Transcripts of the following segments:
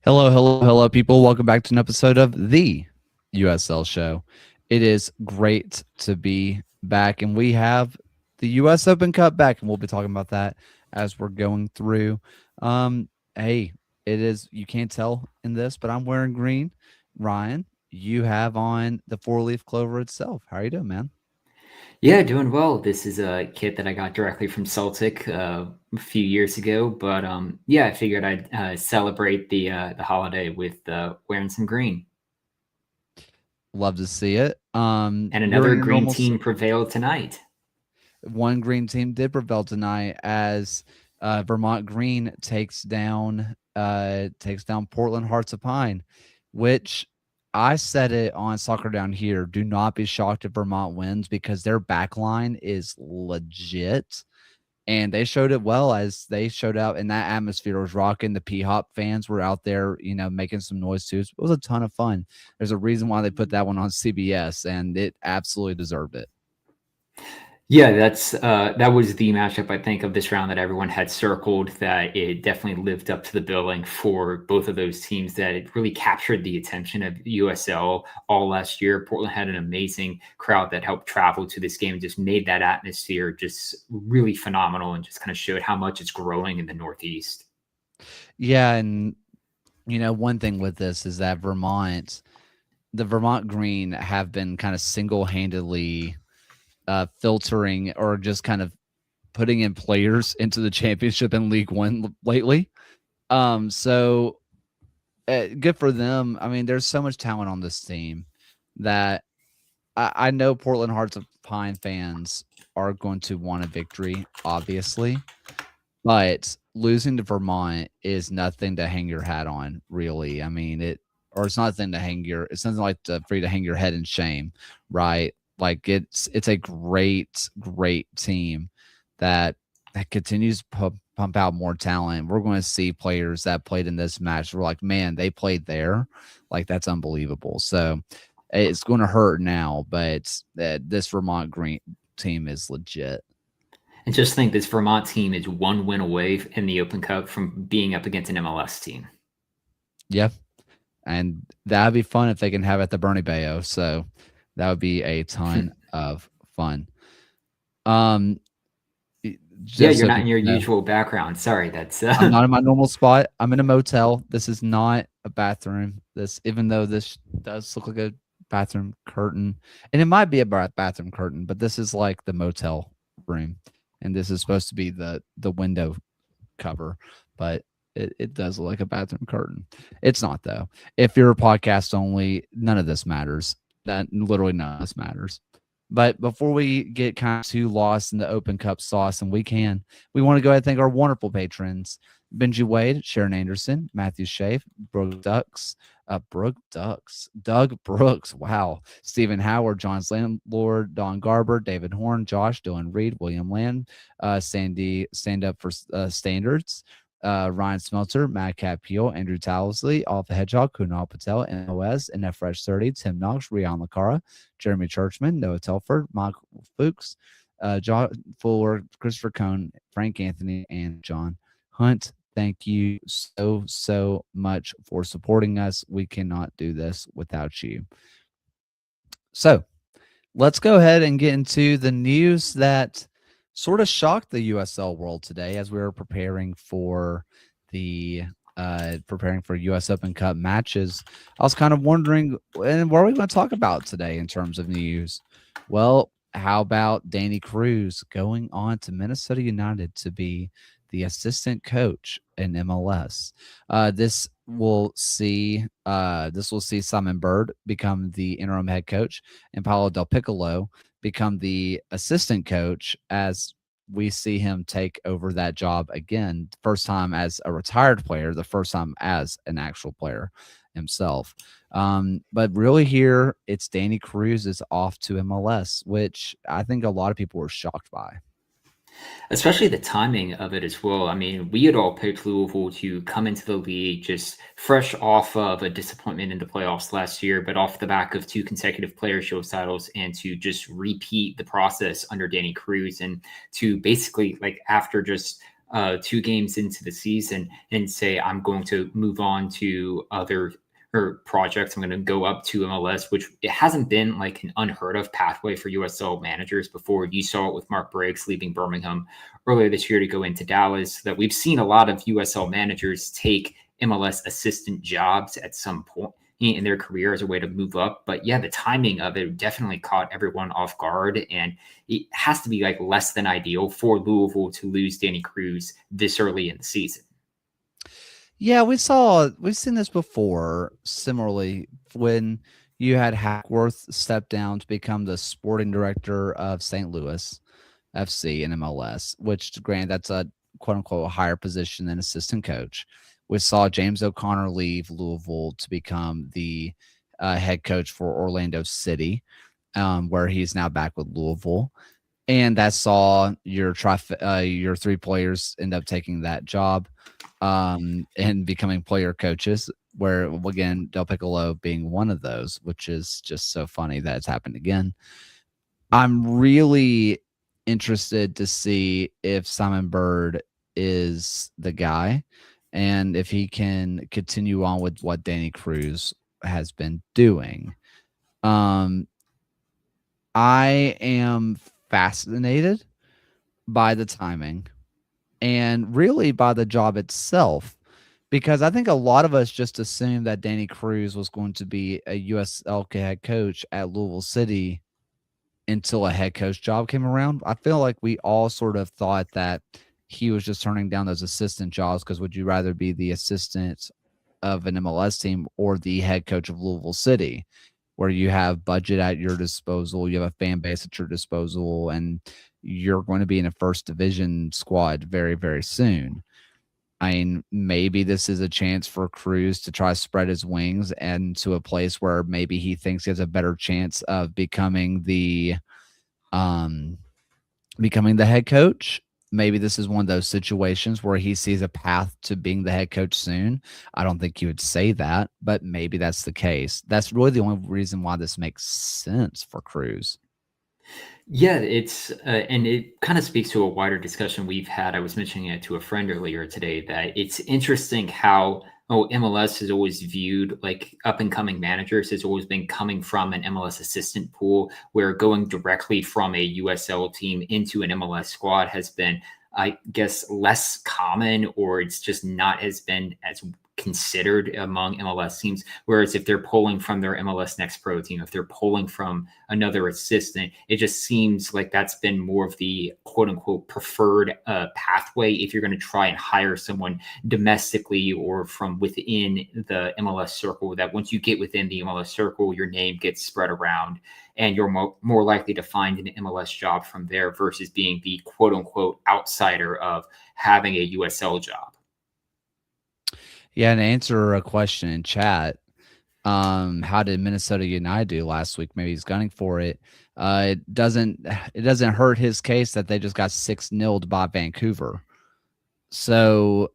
Hello, hello, hello, people. Welcome back to an episode of the USL Show. It is great to be back, and we have the US Open Cup back, and we'll be talking about that as we're going through. Hey, it is, you can't tell in this, but I'm wearing green. Ryan, you have on the four-leaf clover itself. How are you doing, man? Yeah, doing well. This is a kit that I got directly from Celtic a few years ago, but yeah, I figured I'd celebrate the holiday with wearing some green. Love to see it. And You're in another your green normal team prevailed tonight. one green team did prevail tonight as Vermont Green takes down Portland Hearts of Pine, which I said it on Soccer Down Here. Do not be shocked if Vermont wins because their back line is legit. And they showed it well as they showed out in that atmosphere. It was rocking. The P Hop fans were out there, making some noise too. It was a ton of fun. There's a reason why they put that one on CBS, and it absolutely deserved it. Yeah, that was the matchup I think of this round that everyone had circled. That it definitely lived up to the billing for both of those teams. That it really captured the attention of USL all last year. Portland had an amazing crowd that helped travel to this game and just made that atmosphere just really phenomenal and just kind of showed how much it's growing in the Northeast. Yeah, and one thing with this is that the Vermont Green have been kind of single-handedly filtering or just kind of putting in players into the championship in League One lately. So good for them. I mean, there's so much talent on this team that I know Portland Hearts of Pine fans are going to want a victory, obviously, but losing to Vermont is nothing to hang your hat on, really. I mean, it's nothing to it's nothing like for you to hang your head in shame, right? Like it's a great, great team that continues to pump out more talent. We're going to see players that played in this match. We're like, man, they played there, like that's unbelievable. So it's going to hurt now, but this Vermont Green team is legit. And just think this Vermont team is one win away in the Open Cup from being up against an MLS team. Yeah, and that'd be fun if they can have it at the Bernie Bayo. So that would be a ton of fun. Um, Yeah, just you're so not in people your know, usual background. Sorry, that's I'm not in my normal spot. I'm in a motel. This is not a bathroom. Even though this does look like a bathroom curtain, and it might be a bathroom curtain, but this is like the motel room, and this is supposed to be the window cover, but it does look like a bathroom curtain. It's not though. If you're a podcast only, none of this matters. That literally none of this matters. But before we get kind of too lost in the Open Cup sauce, and we want to go ahead and thank our wonderful patrons: Benji Wade, Sharon Anderson, Matthew Schaaf, Doug Brooks, wow, Stephen Howard, John's Landlord, Don Garber, David Horn, Josh, Dylan Reed, William Land, Sandy, Stand Up for Standards, Ryan Smelter, Madcap Peel, Andrew Tallesley, Off the Hedgehog, Kunal Patel, NOS, NF 30, Tim Knox, Rian Lacara, Jeremy Churchman, Noah Telford, Mike Fuchs, John Fuller, Christopher Cohn, Frank Anthony, and John Hunt. Thank you so, so much for supporting us. We cannot do this without you. So let's go ahead and get into the news that sort of shocked the USL world today as we were the preparing for US Open Cup matches. I was kind of wondering, and what are we going to talk about today in terms of news? Well, how about Danny Cruz going on to Minnesota United to be the assistant coach in MLS? This will see Simon Bird become the interim head coach and Paulo Del Piccolo become the assistant coach as we see him take over that job again. First time as a retired player, the first time as an actual player himself. But really, here it's Danny Cruz is off to MLS, which I think a lot of people were shocked by. especially the timing of it as well. I mean, we had all picked Louisville to come into the league just fresh off of a disappointment in the playoffs last year, but off the back of two consecutive Player Shield titles and to just repeat the process under Danny Cruz and to basically like after just 2 games into the season and say, I'm going to move on to other or projects. I'm going to go up to MLS, which it hasn't been like an unheard of pathway for USL managers before. You saw it with Mark Briggs leaving Birmingham earlier this year to go into Dallas. That we've seen a lot of USL managers take MLS assistant jobs at some point in their career as a way to move up. But yeah, the timing of it definitely caught everyone off guard. And it has to be like less than ideal for Louisville to lose Danny Cruz this early in the season. Yeah, we've seen this before. Similarly, when you had Hackworth step down to become the sporting director of St. Louis FC in MLS, which granted that's a quote unquote higher position than assistant coach. We saw James O'Connor leave Louisville to become the head coach for Orlando City, where he's now back with Louisville. And that saw your your 3 players end up taking that job and becoming player coaches, where again Del Piccolo being one of those, which is just so funny that it's happened again. I'm really interested to see if Simon Bird is the guy and if he can continue on with what Danny Cruz has been doing. I am fascinated by the timing and really by the job itself, because I think a lot of us just assumed that Danny Cruz was going to be a USL head coach at Louisville City until a head coach job came around. I feel like we all sort of thought that he was just turning down those assistant jobs because would you rather be the assistant of an MLS team or the head coach of Louisville City, where you have budget at your disposal, you have a fan base at your disposal, and you're going to be in a first division squad very, very soon. I mean, maybe this is a chance for Cruz to try to spread his wings and to a place where maybe he thinks he has a better chance of becoming the head coach. Maybe this is one of those situations where he sees a path to being the head coach soon. I don't think he would say that, but maybe that's the case. That's really the only reason why this makes sense for Cruz. Yeah, it's and it kind of speaks to a wider discussion we've had. I was mentioning it to a friend earlier today that it's interesting how MLS has always viewed like up and coming managers has always been coming from an MLS assistant pool, where going directly from a USL team into an MLS squad has been, I guess, less common, or it's just not as been as considered among MLS teams. Whereas if they're pulling from their MLS Next Pro team, if they're pulling from another assistant, it just seems like that's been more of the quote unquote preferred pathway if you're going to try and hire someone domestically or from within the MLS circle. That once you get within the MLS circle, your name gets spread around and you're more likely to find an MLS job from there versus being the quote unquote outsider of having a USL job. Yeah, and to answer a question in chat, how did Minnesota United do last week? Maybe he's gunning for it. It doesn't hurt his case that they just got 6-0 by Vancouver. So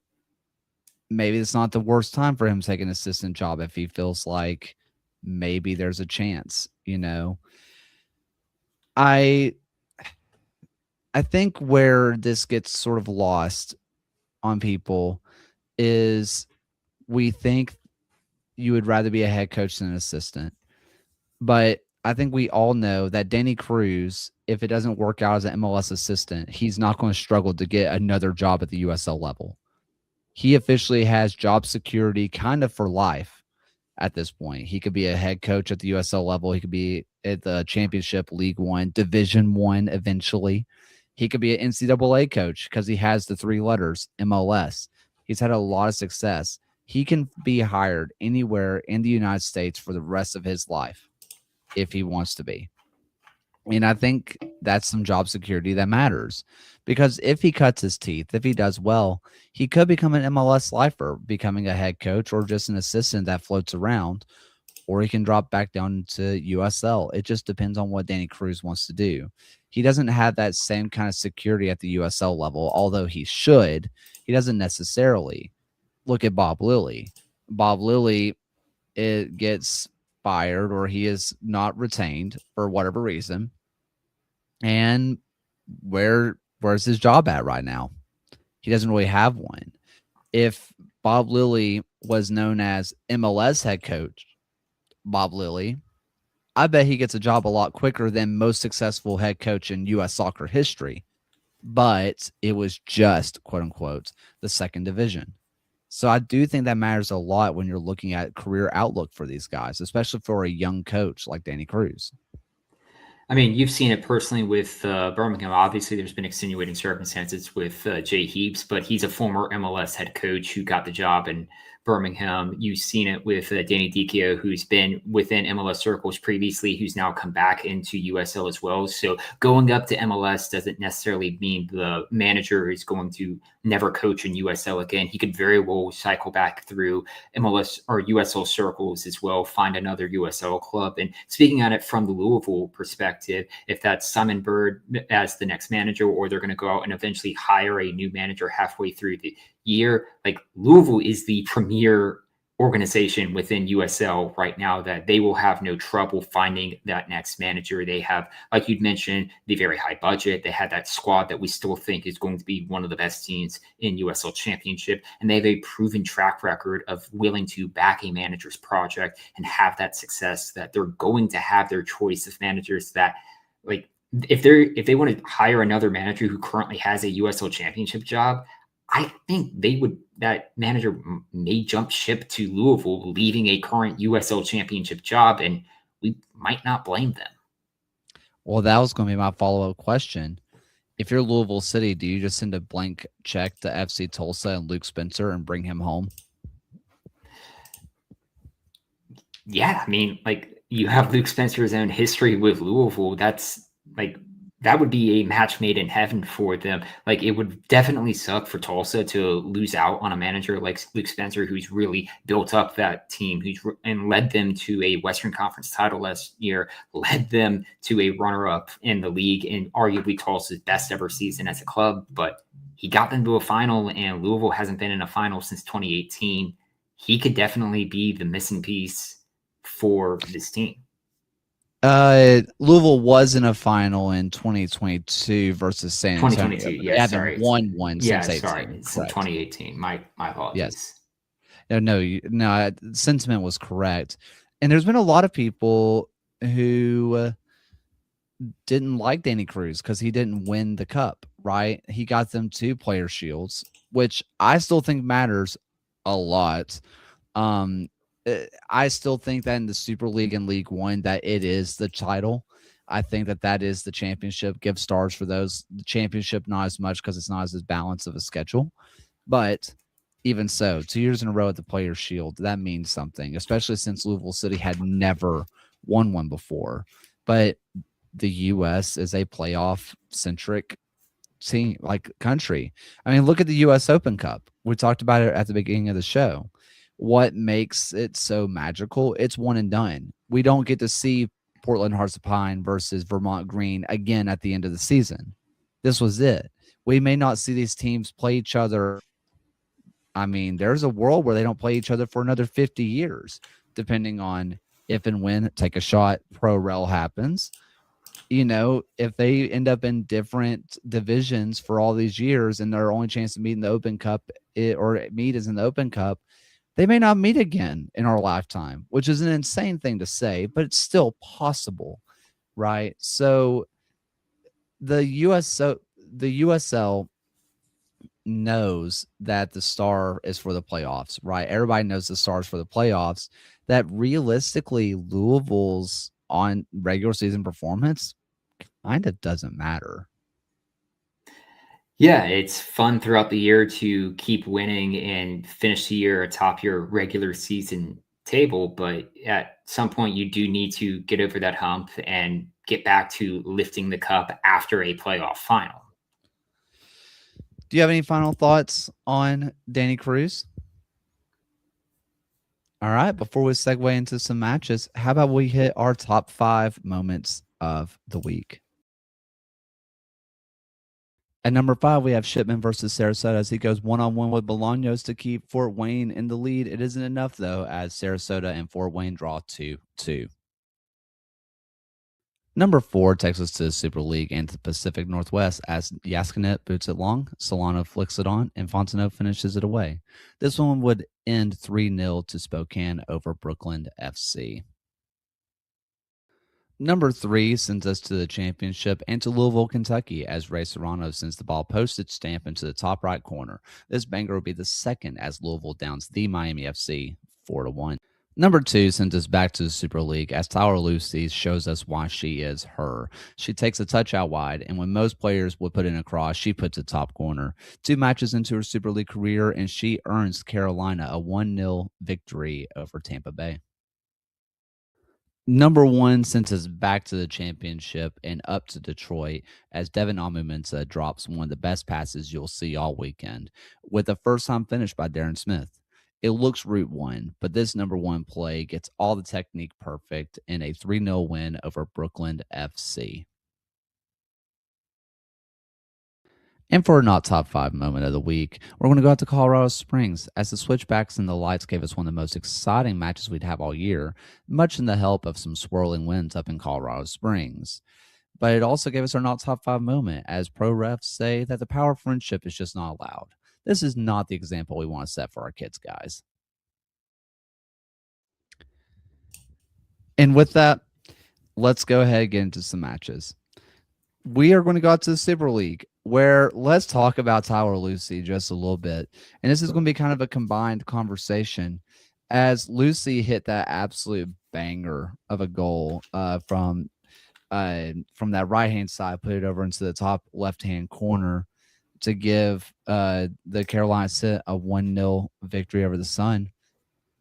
maybe it's not the worst time for him to take an assistant job if he feels like maybe there's a chance, you know. I think where this gets sort of lost on people is we think you would rather be a head coach than an assistant. But I think we all know that Danny Cruz, if it doesn't work out as an MLS assistant, he's not going to struggle to get another job at the USL level. He officially has job security kind of for life at this point. He could be a head coach at the USL level. He could be at the Championship, League One, Division One eventually. He could be an NCAA coach because he has the 3 letters MLS. He's had a lot of success. He can be hired anywhere in the United States for the rest of his life if he wants to be. And I think that's some job security that matters, because if he cuts his teeth, if he does well, he could become an MLS lifer, becoming a head coach or just an assistant that floats around, or he can drop back down to USL. It just depends on what Danny Cruz wants to do. He doesn't have that same kind of security at the USL level, although he should. He doesn't necessarily. Look at Bob Lilly. Bob Lilly, it gets fired or he is not retained for whatever reason. And where's his job at right now? He doesn't really have one. If Bob Lilly was known as MLS head coach, Bob Lilly, I bet he gets a job a lot quicker than most successful head coach in U.S. soccer history. But it was just, quote unquote, the second division. So I do think that matters a lot when you're looking at career outlook for these guys, especially for a young coach like Danny Cruz. I mean, you've seen it personally with Birmingham. Obviously, there's been extenuating circumstances with Jay Heaps, but he's a former MLS head coach who got the job in Birmingham. You've seen it with Danny Dicchio, who's been within MLS circles previously, who's now come back into USL as well. So going up to MLS doesn't necessarily mean the manager is going to never coach in USL again. He could very well cycle back through MLS or USL circles as well, find another USL club. And speaking on it from the Louisville perspective, if that's Simon Bird as the next manager, or they're going to go out and eventually hire a new manager halfway through the year, like Louisville is the premier organization within USL right now that they will have no trouble finding that next manager. They have, like you'd mentioned, the very high budget. They had that squad that we still think is going to be one of the best teams in USL Championship. And they have a proven track record of willing to back a manager's project and have that success, that they're going to have their choice of managers that, like, if they want to hire another manager who currently has a USL Championship job, I think that manager may jump ship to Louisville, leaving a current USL Championship job, and we might not blame them. Well, that was going to be my follow-up question. If you're Louisville City, do you just send a blank check to FC Tulsa and Luke Spencer and bring him home? Yeah, I mean, like, you have Luke Spencer's own history with Louisville. That's like, that would be a match made in heaven for them. Like, it would definitely suck for Tulsa to lose out on a manager like Luke Spencer, who's really built up that team, and led them to a Western Conference title last year, led them to a runner-up in the league, and arguably Tulsa's best ever season as a club. But he got them to a final, and Louisville hasn't been in a final since 2018. He could definitely be the missing piece for this team. Louisville was in a final in 2022 versus San Antonio. 2022, They haven't won one since 18. Sorry, since 2018. My apologies. Yes. No, sentiment was correct. And there's been a lot of people who didn't like Danny Cruz because he didn't win the cup, right? He got them 2 player shields, which I still think matters a lot. I still think that in the Super League and League One, that it is the title. I think that is the championship. Give stars for those. The championship, not as much because it's not as balanced of a schedule. But even so, 2 years in a row at the Players' Shield, that means something, especially since Louisville City had never won one before. But the U.S. is a playoff-centric team, like country. I mean, look at the U.S. Open Cup. We talked about it at the beginning of the show. What makes it so magical? It's one and done. We don't get to see Portland Hearts of Pine versus Vermont Green again at the end of the season. This was it. We may not see these teams play each other. I mean, there's a world where they don't play each other for another 50 years, depending on if and when Take a Shot Pro Rel happens. You know, if they end up in different divisions for all these years and their only chance to meet in the Open Cup or meet is in the Open Cup, they may not meet again in our lifetime, which is an insane thing to say, but it's still possible, right? So the USL knows that the star is for the playoffs, right? Everybody knows the star is for the playoffs. That realistically, Louisville's on regular season performance kind of doesn't matter. Yeah, it's fun throughout the year to keep winning and finish the year atop your regular season table. But at some point, you do need to get over that hump and get back to lifting the cup after a playoff final. Do you have any final thoughts on Danny Cruz? All right, before we segue into some matches, how about we hit our top 5 moments of the week? At number 5, we have Shipman versus Sarasota as he goes one-on-one with Bolaños to keep Fort Wayne in the lead. It isn't enough, though, as Sarasota and Fort Wayne draw 2-2. Number 4 takes us to the Super League and the Pacific Northwest as Yaskinet boots it long, Solano flicks it on, and Fontenot finishes it away. This one would end 3-0 to Spokane over Brooklyn FC. Number 3 sends us to the championship and to Louisville, Kentucky, as Ray Serrano sends the ball postage stamp into the top right corner. This banger will be the second as Louisville downs the Miami FC 4-1. Number 2 sends us back to the Super League as Tyler Lucy shows us why she is her. She takes a touch out wide, and when most players would put in a cross, she puts it top corner. 2 matches into her Super League career, and she earns Carolina a 1-0 victory over Tampa Bay. Number 1 sends us back to the championship and up to Detroit as Devin Amumensa drops one of the best passes you'll see all weekend with a first-time finish by Darren Smith. It looks Route 1, but this number 1 play gets all the technique perfect in a 3-0 win over Brooklyn FC. And for our not top 5 moment of the week, we're going to go out to Colorado Springs as the switchbacks and the lights gave us one of the most exciting matches we'd have all year, much in the help of some swirling winds up in Colorado Springs. But it also gave us our not top 5 moment as pro refs say that the power of friendship is just not allowed. This is not the example we want to set for our kids, guys. And with that, let's go ahead and get into some matches. We are going to go out to the Super League, where let's talk about Tyler Lucy just a little bit. And this is going to be kind of a combined conversation as Lucy hit that absolute banger of a goal from that right-hand side, put it over into the top left-hand corner to give the Carolina Cit a 1-0 victory over the Sun.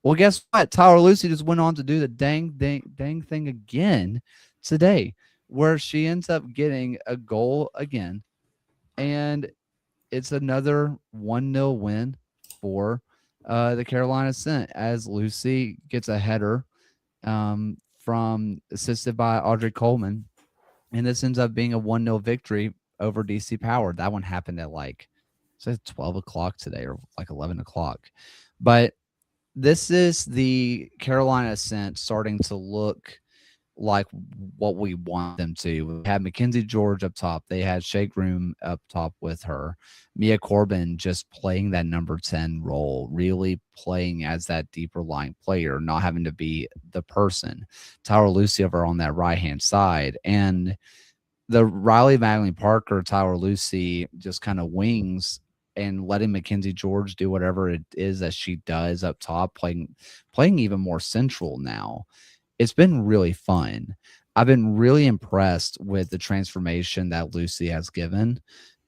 Well, guess what? Tyler Lucy just went on to do the dang thing again today, where she ends up getting a goal again. And it's another 1-0 win for the Carolina Cent as Lucy gets a header from assisted by Audrey Coleman. And this ends up being a 1-0 victory over DC Power. That one happened at like 12 o'clock today or like 11 o'clock. But this is the Carolina Cent starting to look like what we want them to. We had Mackenzie George up top. They had Shea Groom up top with her. Mia Corbin just playing that number 10 role, really playing as that deeper line player, not having to be the person. Tyler Lucy over on that right-hand side. And the Riley Magdalene Parker, Tyler Lucy just kind of wings and letting Mackenzie George do whatever it is that she does up top, playing even more central now. It's been really fun. I've been really impressed with the transformation that Lucy has given.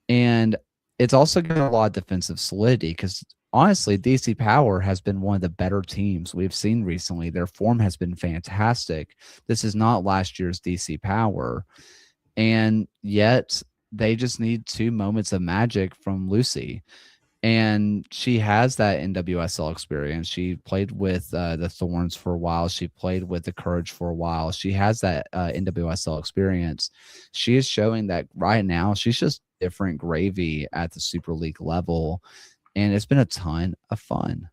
And it's also given a lot of defensive solidity because honestly, DC Power has been one of the better teams we've seen recently. Their form has been fantastic. This is not last year's DC Power. And yet they just need 2 moments of magic from Lucy. And she has that NWSL experience. She played with the Thorns for a while. She played with the Courage for a while. She has that NWSL experience. She is showing that right now she's just different gravy at the Super League level. And it's been a ton of fun.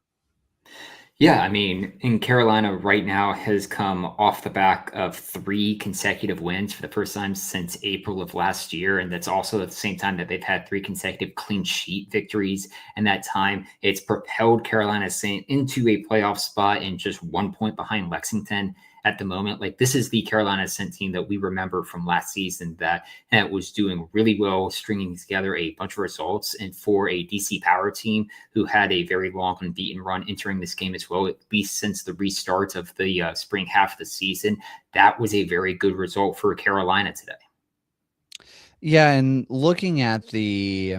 Yeah, I mean, in Carolina right now has come off the back of 3 consecutive wins for the first time since April of last year. And that's also at the same time that they've had 3 consecutive clean sheet victories. And that time it's propelled Carolina Saint into a playoff spot and just 1 point behind Lexington at the moment. Like, this is the Carolina Saint team that we remember from last season that was doing really well, stringing together a bunch of results. And for a DC Power team who had a very long unbeaten run entering this game as well, at least since the restart of the spring half of the season, that was a very good result for Carolina today. Yeah, and looking at the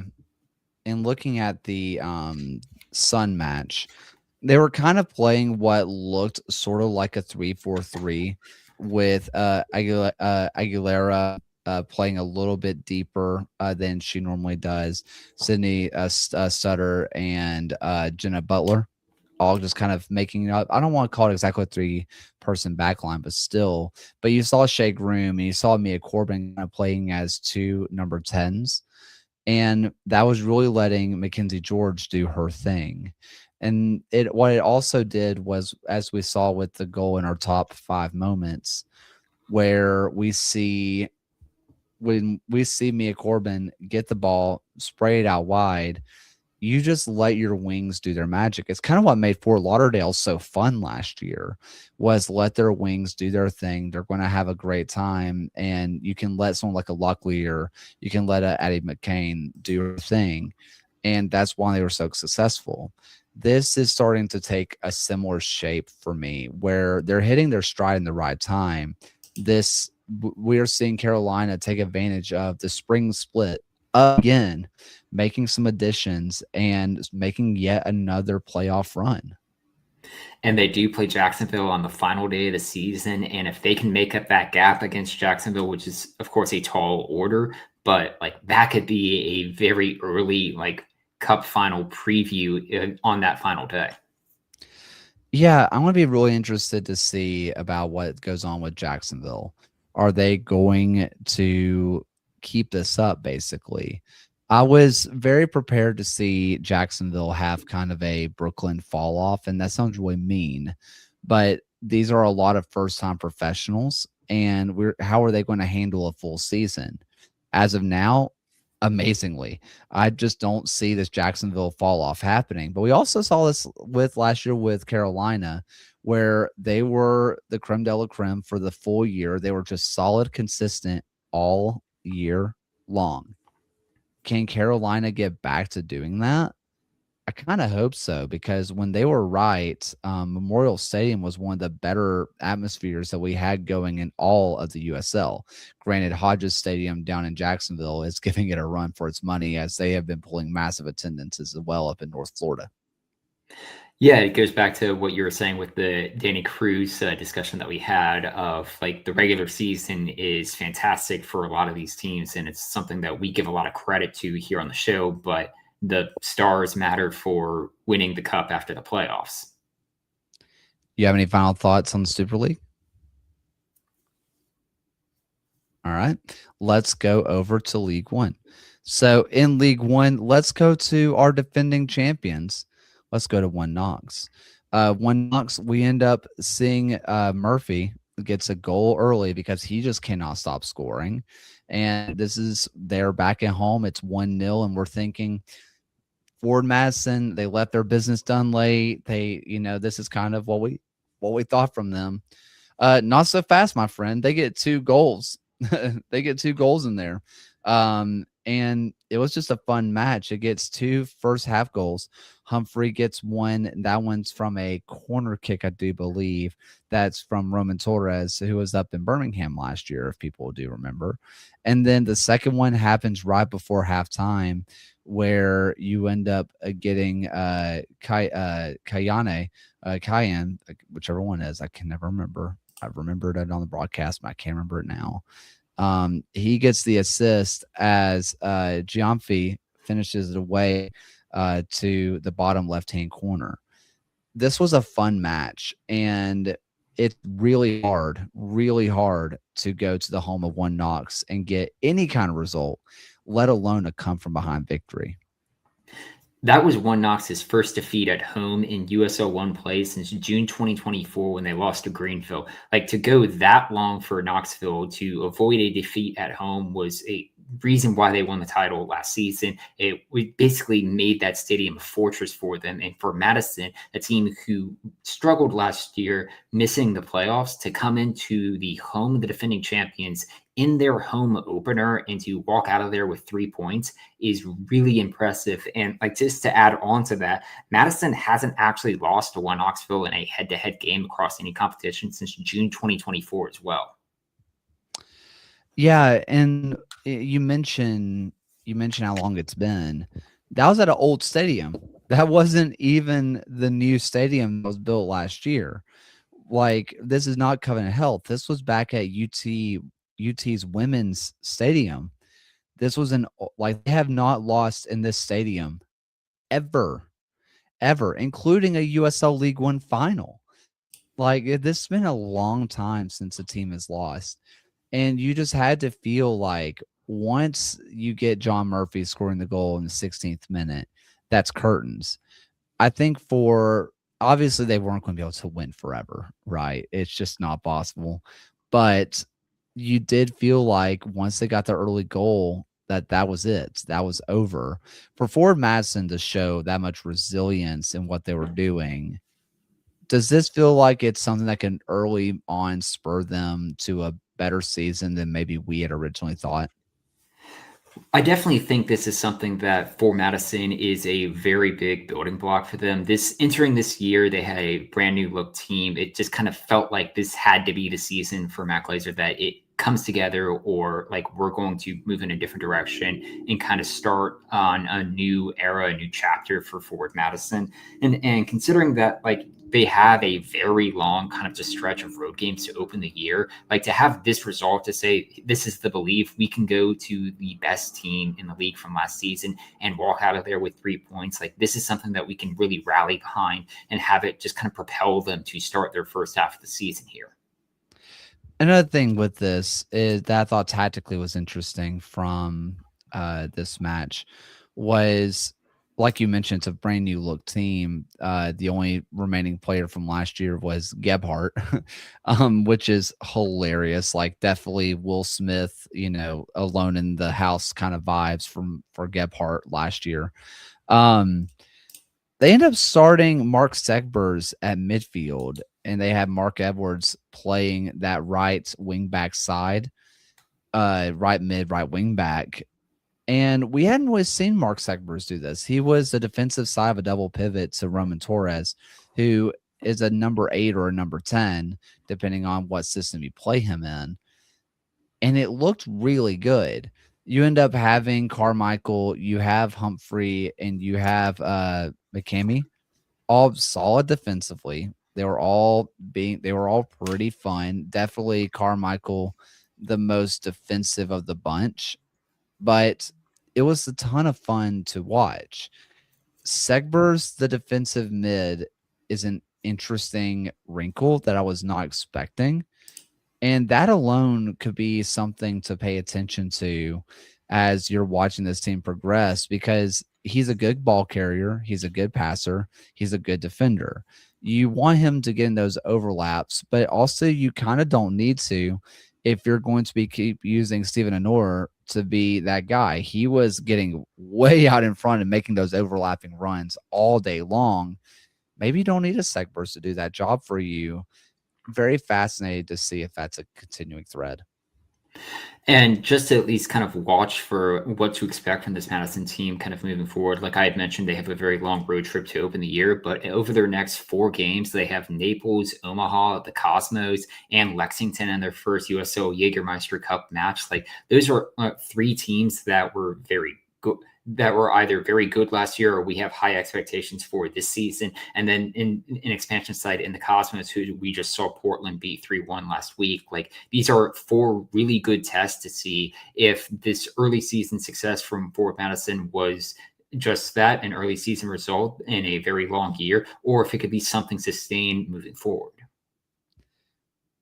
Sun match, they were kind of playing what looked sort of like a 3-4-3 with Aguilera playing a little bit deeper than she normally does. Sydney Sutter and Jenna Butler all just kind of making up. I don't want to call it exactly a 3-person backline, but still. But you saw Shea Groom and you saw Mia Corbin kind of playing as 2 number 10s. And that was really letting Mackenzie George do her thing. And what it also did was, as we saw with the goal in our top 5 moments, where when we see Mia Corbin get the ball, spray it out wide, you just let your wings do their magic. It's kind of what made Fort Lauderdale so fun last year, was let their wings do their thing. They're going to have a great time, and you can let someone like a Luckley, or you can let a Addie McCain do her thing, and that's why they were so successful. This is starting to take a similar shape for me, where they're hitting their stride in the right time. We are seeing Carolina take advantage of the spring split again, making some additions and making yet another playoff run. And they do play Jacksonville on the final day of the season. And if they can make up that gap against Jacksonville, which is, of course, a tall order, but like that could be a very early like cup final preview on that final day. Yeah, I'm going to be really interested to see about what goes on with Jacksonville. Are they going to keep this up, basically? I was very prepared to see Jacksonville have kind of a Brooklyn fall off, and that sounds really mean, but these are a lot of first time professionals, and how are they going to handle a full season? As of now, amazingly. I just don't see this Jacksonville fall off happening. But we also saw this with last year with Carolina, where they were the creme de la creme for the full year. They were just solid, consistent all year long. Can Carolina get back to doing that? I kind of hope so, because when they were right, Memorial Stadium was one of the better atmospheres that we had going in all of the USL. Granted, Hodges Stadium down in Jacksonville is giving it a run for its money, as they have been pulling massive attendances as well up in North Florida. Yeah, it goes back to what you were saying with the Danny Cruz discussion that we had of like the regular season is fantastic for a lot of these teams. And it's something that we give a lot of credit to here on the show. But the stars matter for winning the cup after the playoffs. You have any final thoughts on the Super League? All right, let's go over to League One. So in League One, let's go to our defending champions. Let's go to One Knox. One Knox, we end up seeing Murphy gets a goal early because he just cannot stop scoring. And they're back at home. It's 1-0, and we're thinking Ford Madison, they left their business done late. This is kind of what we thought from them. Not so fast, my friend. They get 2 goals. They get 2 goals in there. And it was just a fun match. It gets 2 first half goals. Humphrey gets one. That one's from a corner kick, I do believe. That's from Roman Torres, who was up in Birmingham last year, if people do remember. And then the second one happens right before halftime, where you end up getting Cayenne, whichever one is. I can never remember. I remembered it on the broadcast, but I can't remember it now. He gets the assist as Giamfi finishes it away to the bottom left-hand corner. This was a fun match, and it's really hard to go to the home of One Knox and get any kind of result, let alone a come from behind victory. That was One Knox's first defeat at home in USL One play since June 2024 when they lost to Greenville. Like, to go that long for Knoxville to avoid a defeat at home was a reason why they won the title last season. It basically made that stadium a fortress for them. And for Madison, a team who struggled last year, missing the playoffs, to come into the home of the defending champions in their home opener and to walk out of there with 3 points is really impressive. And like, just to add on to that, Madison hasn't actually lost to One Knoxville in a head-to-head game across any competition since June 2024 as well. Yeah, and you mentioned how long it's been. That was at an old stadium. That wasn't even the new stadium that was built last year. Like, this is not Covenant Health. This was back at UT's women's stadium. This was they have not lost in this stadium ever, including a USL League One final. Like, this has been a long time since the team has lost. And you just had to feel like once you get John Murphy scoring the goal in the 16th minute, that's curtains. I think obviously they weren't going to be able to win forever, right? It's just not possible. But you did feel like once they got the early goal that that was it. That was over. For Ford Madison to show that much resilience in what they were doing, does this feel like it's something that can early on spur them to a better season than maybe we had originally thought? I definitely think this is something that for Madison is a very big building block for them. This entering this year, they had a brand new look team. It just kind of felt like this had to be the season for Matt Glazer that it comes together, or like we're going to move in a different direction and kind of start on a new era, a new chapter for Forward Madison. And considering that like they have a very long kind of just stretch of road games to open the year, like to have this result to say this is the belief we can go to the best team in the league from last season and walk out of there with 3 points. Like this is something that we can really rally behind and have it just kind of propel them to start their first half of the season here. Another thing with this is that I thought tactically was interesting from this match was, like you mentioned, it's a brand new look team. The only remaining player from last year was Gebhardt, which is hilarious. Like definitely Will Smith, alone in the house kind of vibes from for Gebhardt last year. Um, they end up starting Mark Segbers at midfield, and they have Mark Edwards playing that right wing back side, right mid, right wing back. And we hadn't really seen Mark Segbers do this. He was the defensive side of a double pivot to Roman Torres, who is a number 8 or a number 10, depending on what system you play him in. And it looked really good. You end up having Carmichael, you have Humphrey, and you have McCamey, all solid defensively. They were all pretty fun. Definitely Carmichael, the most defensive of the bunch, but it was a ton of fun to watch. Segbers, the defensive mid, is an interesting wrinkle that I was not expecting. And that alone could be something to pay attention to as you're watching this team progress, because he's a good ball carrier, he's a good passer, he's a good defender. You want him to get in those overlaps, but also you kind of don't need to if you're going to be keep using Steven Anor to be that guy. He was getting way out in front and making those overlapping runs all day long. Maybe you don't need a Segbers to do that job for you. Very fascinated to see if that's a continuing thread. And just to at least kind of watch for what to expect from this Madison team kind of moving forward. Like I had mentioned, they have a very long road trip to open the year, but over their next 4 games, they have Naples, Omaha, the Cosmos, and Lexington in their first USO Jägermeister Cup match. Like those are 3 teams that were very good, that were either very good last year or we have high expectations for this season. And then in expansion side in the Cosmos, who we just saw Portland beat 3-1 last week. Like these are 4 really good tests to see if this early season success from Fort Madison was just that, an early season result in a very long year, or if it could be something sustained moving forward.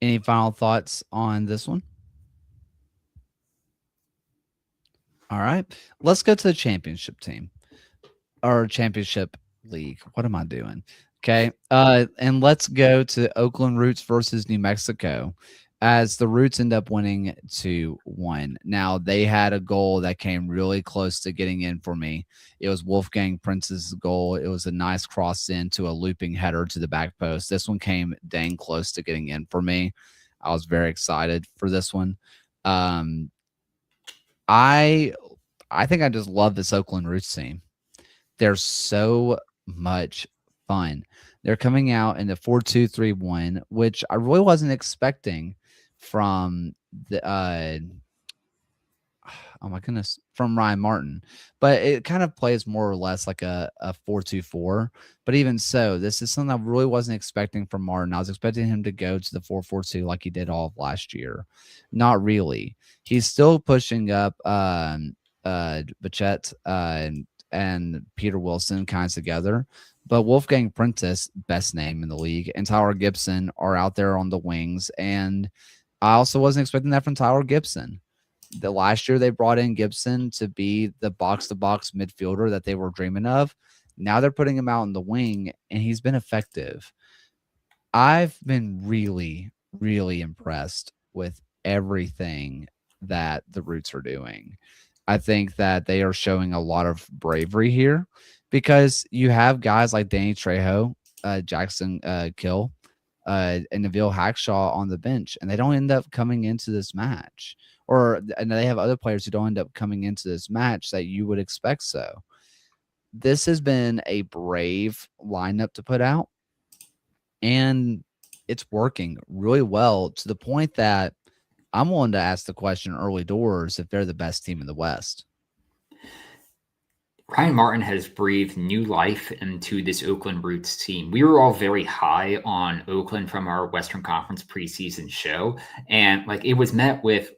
Any final thoughts on this one? All right. Let's go to the championship team or championship league. What am I doing? Okay. And let's go to Oakland Roots versus New Mexico, as the Roots end up winning 2-1. Now, they had a goal that came really close to getting in for me. It was Wolfgang Prince's goal. It was a nice cross in to a looping header to the back post. This one came dang close to getting in for me. I was very excited for this one. I I think I just love this Oakland Roots team. They're so much fun. They're coming out in the 4-2-3-1, which I really wasn't expecting from the oh my goodness, from Ryan Martin. But it kind of plays more or less like a 4-2-4. But even so, this is something I really wasn't expecting from Martin. I was expecting him to go to the 4-4-2 like he did all of last year. Not really. He's still pushing up Bachette and Peter Wilson kind of together. But Wolfgang Prentice, best name in the league, and Tyler Gibson are out there on the wings. And I also wasn't expecting that from Tyler Gibson. The last year they brought in Gibson to be the box-to-box midfielder that they were dreaming of. Now they're putting him out in the wing, and he's been effective. I've been really, really impressed with everything that the Roots are doing. I think that they are showing a lot of bravery here because you have guys like Danny Trejo, Jackson Kill, and Nabil Hackshaw on the bench, and they don't end up coming into this match. And they have other players who don't end up coming into this match that you would expect so. This has been a brave lineup to put out, and it's working really well to the point that I'm willing to ask the question early doors if they're the best team in the West. Ryan Martin has breathed new life into this Oakland Roots team. We were all very high on Oakland from our Western Conference preseason show, and like it was met with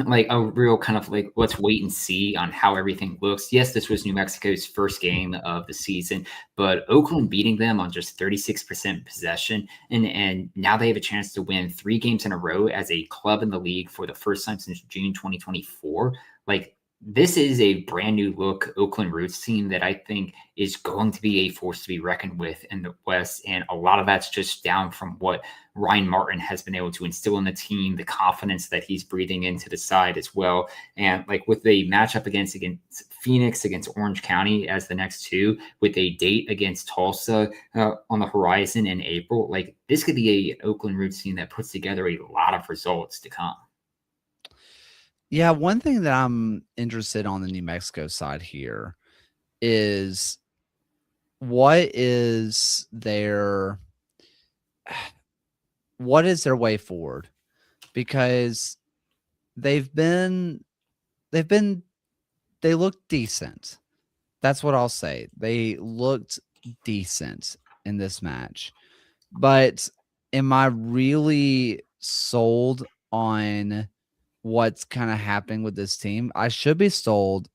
like a real kind of like let's wait and see on how everything looks. Yes, this was New Mexico's first game of the season, but Oakland beating them on just 36% possession, and now they have a chance to win 3 games in a row as a club in the league for the first time since June 2024. Like this is a brand new look Oakland Roots team that I think is going to be a force to be reckoned with in the West. And a lot of that's just down from what Ryan Martin has been able to instill in the team, the confidence that he's breathing into the side as well. And like with the matchup against Phoenix, against Orange County as the next two, with a date against Tulsa on the horizon in April, like this could be a Oakland Roots team that puts together a lot of results to come. Yeah, one thing that I'm interested on the New Mexico side here is what is their way forward? Because they look decent. That's what I'll say. They looked decent in this match. But am I really sold on what's kind of happening with this team? I should be sold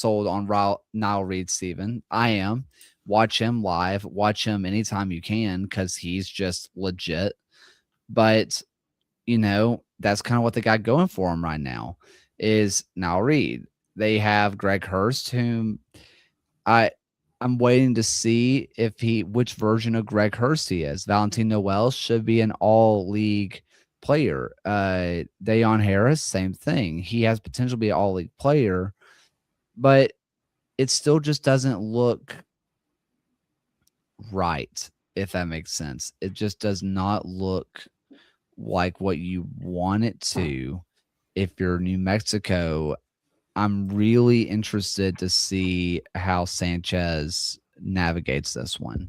on Niall Reed Steven. I am. Watch him live. Watch him anytime you can because he's just legit. But, that's kind of what they got going for him right now is Niall Reed. They have Greg Hurst, whom I'm waiting to see which version of Greg Hurst he is. Valentin Noel should be an all-league player. Dayon Harris, same thing. He has potential to be an all-league player, but it still just doesn't look right, if that makes sense. It just does not look like what you want it to. If you're New Mexico, I'm really interested to see how Sanchez navigates this one.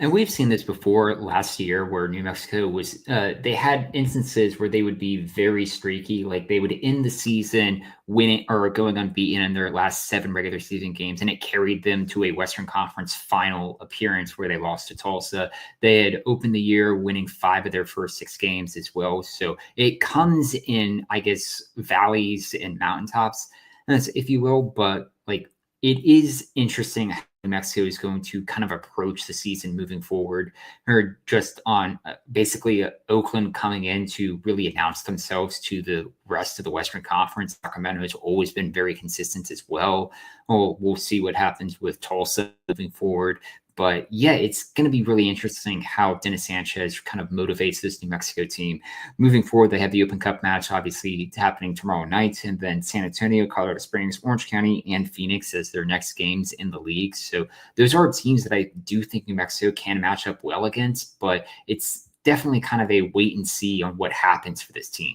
And we've seen this before last year where New Mexico was, they had instances where they would be very streaky. Like they would end the season winning or going unbeaten in their last 7 regular season games. And it carried them to a Western Conference final appearance where they lost to Tulsa. They had opened the year winning 5 of their first 6 games as well. So it comes in, I guess, valleys and mountaintops, if you will. But like it is interesting New Mexico is going to kind of approach the season moving forward, or just on basically Oakland coming in to really announce themselves to the rest of the Western Conference. Sacramento has always been very consistent as well. We'll see what happens with Tulsa moving forward. But yeah, it's going to be really interesting how Dennis Sanchez kind of motivates this New Mexico team. Moving forward, they have the Open Cup match, obviously, happening tomorrow night, and then San Antonio, Colorado Springs, Orange County, and Phoenix as their next games in the league. So those are teams that I do think New Mexico can match up well against, but it's definitely kind of a wait and see on what happens for this team.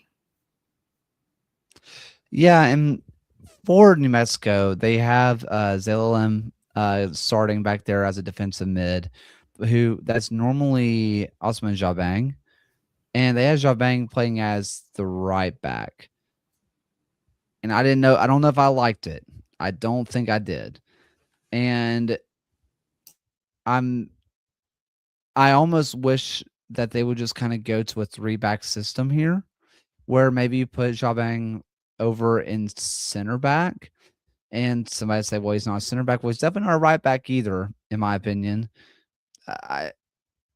Yeah, and for New Mexico, they have Zelalem starting back there as a defensive mid, that's normally Osman Jabang, and they have Jabang playing as the right back. And I don't know if I liked it. I don't think I did. And I almost wish that they would just kind of go to a 3-back system here, where maybe you put Jabang over in center back. And somebody say, well, he's not a center back. Well, he's definitely not a right back either, in my opinion.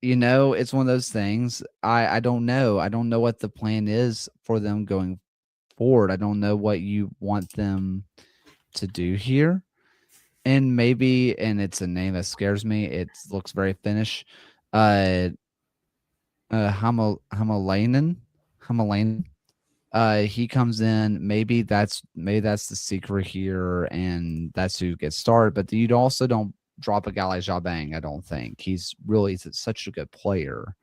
It's one of those things. I don't know. I don't know what the plan is for them going forward. I don't know what you want them to do here. And maybe, and it's a name that scares me. It looks very Finnish. Hamalainen. Hamelin. He comes in. Maybe that's the secret here, and that's who gets started. But you also don't drop a guy like Jabang. I don't think he's really such a good player.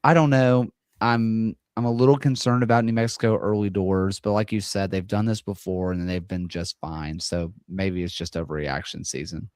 I don't know. I'm a little concerned about New Mexico early doors, but like you said, they've done this before and they've been just fine. So maybe it's just overreaction season.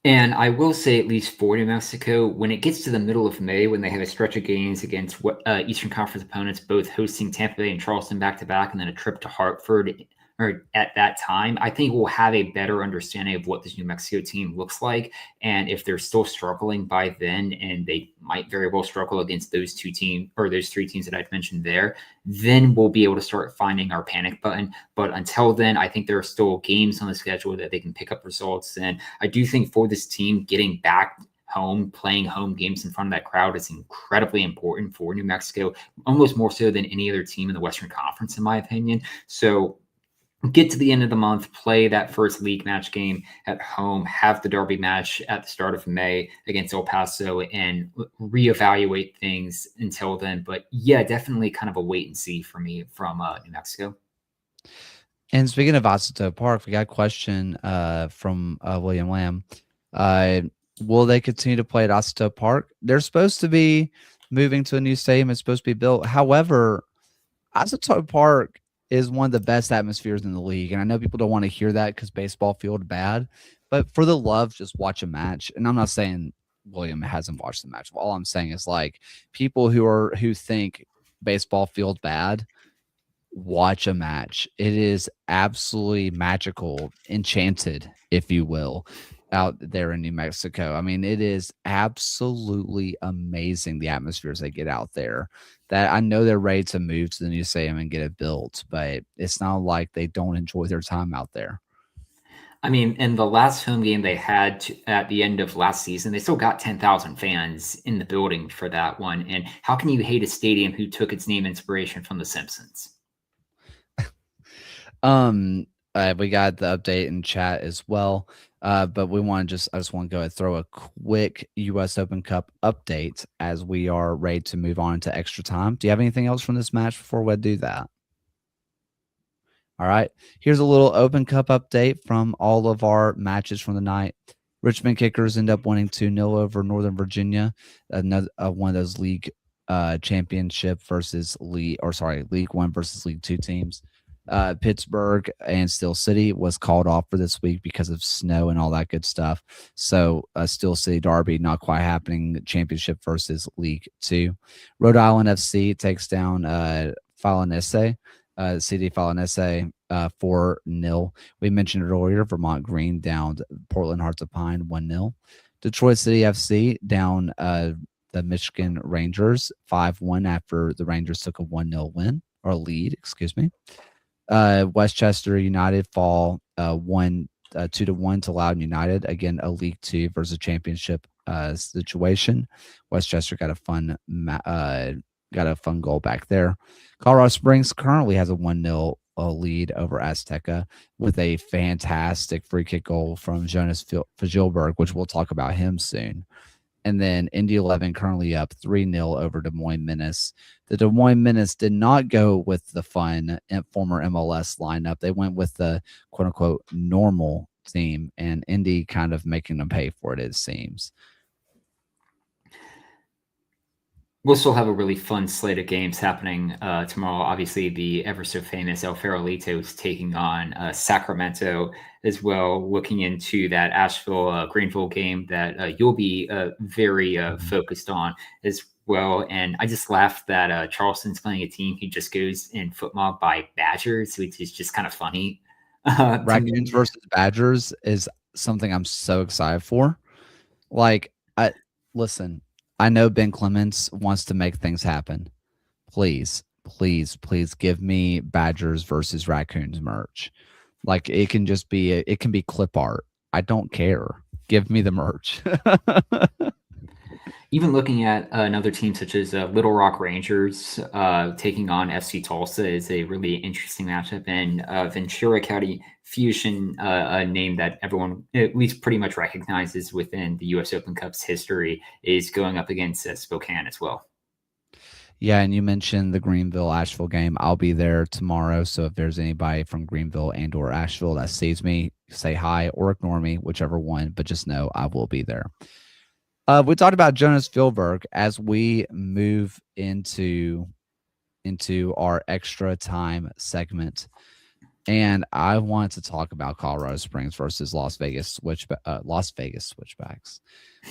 And I will say, at least for New Mexico, when it gets to the middle of May, when they have a stretch of games against Eastern Conference opponents, both hosting Tampa Bay and Charleston back to back, and then a trip to Hartford, or at that time, I think we'll have a better understanding of what this New Mexico team looks like. And if they're still struggling by then, and they might very well struggle against those two teams or those three teams that I've mentioned there, then we'll be able to start finding our panic button. But until then, I think there are still games on the schedule that they can pick up results. And I do think for this team, getting back home, playing home games in front of that crowd is incredibly important for New Mexico, almost more so than any other team in the Western Conference, in my opinion. So get to the end of the month, play that first league match game at home, have the derby match at the start of May against El Paso, and reevaluate things until then. But yeah, definitely kind of a wait and see for me from New Mexico. And speaking of Asito Park, we got a question from William Lamb. Will they continue to play at Asito Park? They're supposed to be moving to a new stadium. It's supposed to be built. However, Asito Park is one of the best atmospheres in the league. And I know people don't want to hear that because baseball field bad, but for the love, just watch a match. And I'm not saying William hasn't watched the match. All I'm saying is like people who think baseball field bad, watch a match. It is absolutely magical, enchanted, if you will, out there in New Mexico. I mean, it is absolutely amazing the atmospheres they get out there. That I know they're ready to move to the new stadium and get it built, but it's not like they don't enjoy their time out there. I mean, in the last home game they had at the end of last season, they still got 10,000 fans in the building for that one. And how can you hate a stadium who took its name inspiration from The Simpsons? We got the update in chat as well. But I just want to go and throw a quick US Open Cup update as we are ready to move on to extra time. Do you have anything else from this match before we do that? All right. Here's a little Open Cup update from all of our matches from the night. Richmond Kickers end up winning 2-0 over Northern Virginia, another one of those league championship versus League 1 versus League 2 teams. Pittsburgh and Steel City was called off for this week because of snow and all that good stuff. So Steel City Derby not quite happening. Championship versus League 2. Rhode Island FC takes down Falanese, CD Falanese 4-0. We mentioned it earlier. Vermont Green down Portland Hearts of Pine 1-0. Detroit City FC down the Michigan Rangers 5-1 after the Rangers took a 1-0 win or lead, excuse me. Westchester United fall 2-1 to Loudoun United. Again, a League 2 versus championship situation. Westchester got a fun goal back there. Colorado Springs currently has a 1-0 lead over Azteca with a fantastic free kick goal from Jonas Fajilberg, which we'll talk about him soon. And then Indy 11 currently up 3-0 over Des Moines Menace. The Des Moines Menace did not go with the fun former MLS lineup. They went with the quote-unquote normal team, and Indy kind of making them pay for it, it seems. We'll still have a really fun slate of games happening tomorrow. Obviously, the ever so famous El Farolito is taking on Sacramento as well, looking into that Asheville Greenville game that you'll be very focused on as well. And I just laughed that Charleston's playing a team who just goes in football by Badgers, which is just kind of funny. Raccoons versus Badgers is something I'm so excited for. Like, listen, I know Ben Clements wants to make things happen. Please, please, please give me Badgers versus Raccoons merch. Like it can be clip art. I don't care. Give me the merch. Even looking at another team such as Little Rock Rangers taking on FC Tulsa is a really interesting matchup. And Ventura County Fusion, a name that everyone at least pretty much recognizes within the U.S. Open Cup's history, is going up against Spokane as well. Yeah, and you mentioned the Greenville Asheville game. I'll be there tomorrow. So if there's anybody from Greenville and or Asheville that sees me, say hi or ignore me, whichever one. But just know I will be there. We talked about Jonas Filberg as we move into our extra time segment. And I want to talk about Colorado Springs versus Las Vegas Switchbacks.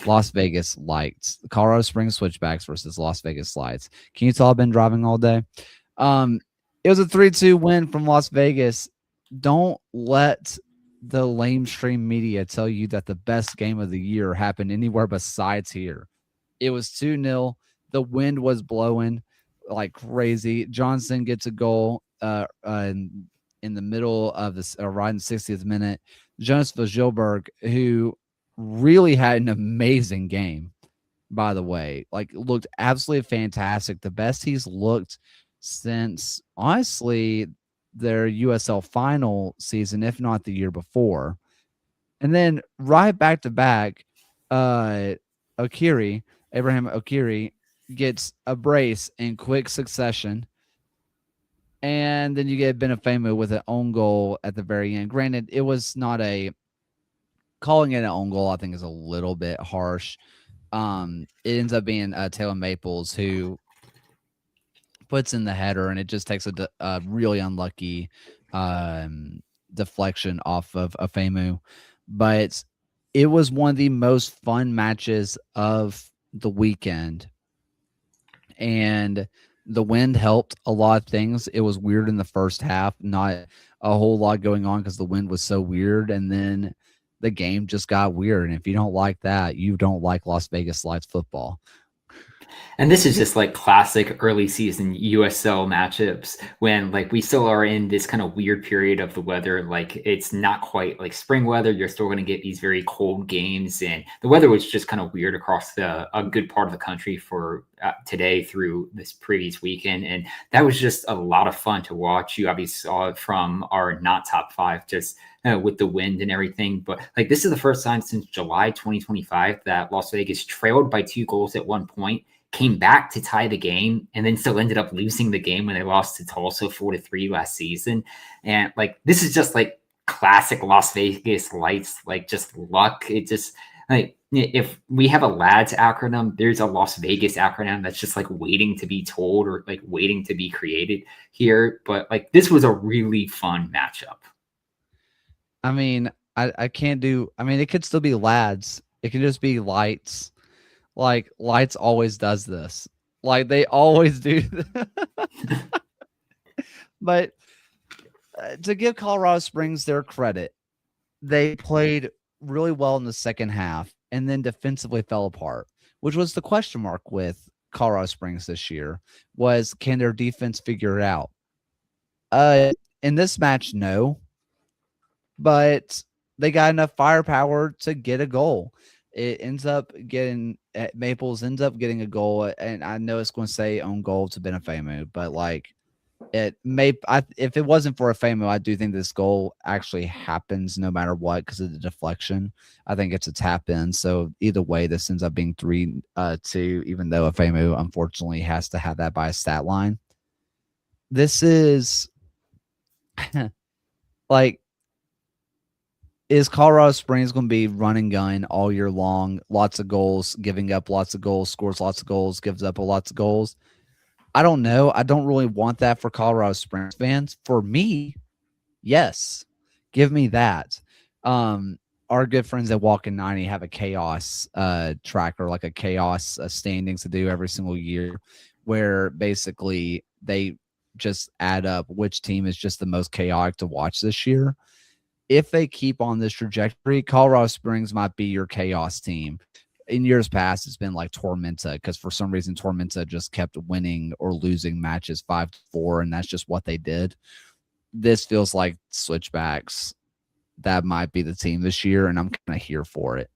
Las Vegas Lights. Colorado Springs Switchbacks versus Las Vegas Lights. Can you tell I've been driving all day? It was a 3-2 win from Las Vegas. Don't let the lamestream media tell you that the best game of the year happened anywhere besides here. It was 2-0. The wind was blowing like crazy. Johnson gets a goal in the middle of this, right in the 60th minute. Jonas Vogilberg, who really had an amazing game, by the way, like looked absolutely fantastic. The best he's looked since, honestly, their USL final season, if not the year before. And then right back to back, Abraham Okiri gets a brace in quick succession. And then you get Benefemo with an own goal at the very end. Granted, it was not calling it an own goal, I think is a little bit harsh. It ends up being Taylor Maples who puts in the header, and it just takes a really unlucky deflection off of Afemu. But it was one of the most fun matches of the weekend. And the wind helped a lot of things. It was weird in the first half, not a whole lot going on because the wind was so weird. And then the game just got weird. And if you don't like that, you don't like Las Vegas Lights football. And this is just like classic early season USL matchups when like we still are in this kind of weird period of the weather. Like it's not quite like spring weather. You're still going to get these very cold games, and the weather was just kind of weird across a good part of the country for today through this previous weekend. And that was just a lot of fun to watch. You obviously saw it from our not top five, just with the wind and everything. But like this is the first time since July 2025 that Las Vegas trailed by 2 goals at one point, came back to tie the game, and then still ended up losing the game when they lost to Tulsa 4-3 last season. And like this is just like classic Las Vegas Lights, like just luck. It just like if we have a LADS acronym, there's a Las Vegas acronym that's just like waiting to be told or like waiting to be created here. But like this was a really fun matchup. I mean, I can't do. I mean, it could still be Lads. It can just be Lights. Like Lights always does this. Like they always do. But to give Colorado Springs their credit, they played really well in the second half and then defensively fell apart, which was the question mark with Colorado Springs this year was can their defense figure it out? In this match, no. But they got enough firepower to get a goal. It ends up getting Maples ends up getting a goal, and I know it's going to say own goal to Benefemo, but like if it wasn't for Afemo, I do think this goal actually happens no matter what because of the deflection. I think it's a tap in, so either way, this ends up being 3-2. Even though Afemo unfortunately has to have that by a stat line. This is like. Is Colorado Springs going to be run and gun all year long? Lots of goals, giving up lots of goals, scores lots of goals, gives up lots of goals. I don't know. I don't really want that for Colorado Springs fans. For me, yes, give me that. Our good friends at Walking 90 have a chaos tracker, like a chaos standings to do every single year, where basically they just add up which team is just the most chaotic to watch this year. If they keep on this trajectory, Colorado Springs might be your chaos team. In years past, it's been like Tormenta because for some reason Tormenta just kept winning or losing matches 5-4, and that's just what they did. This feels like Switchbacks. That might be the team this year, and I'm kind of here for it.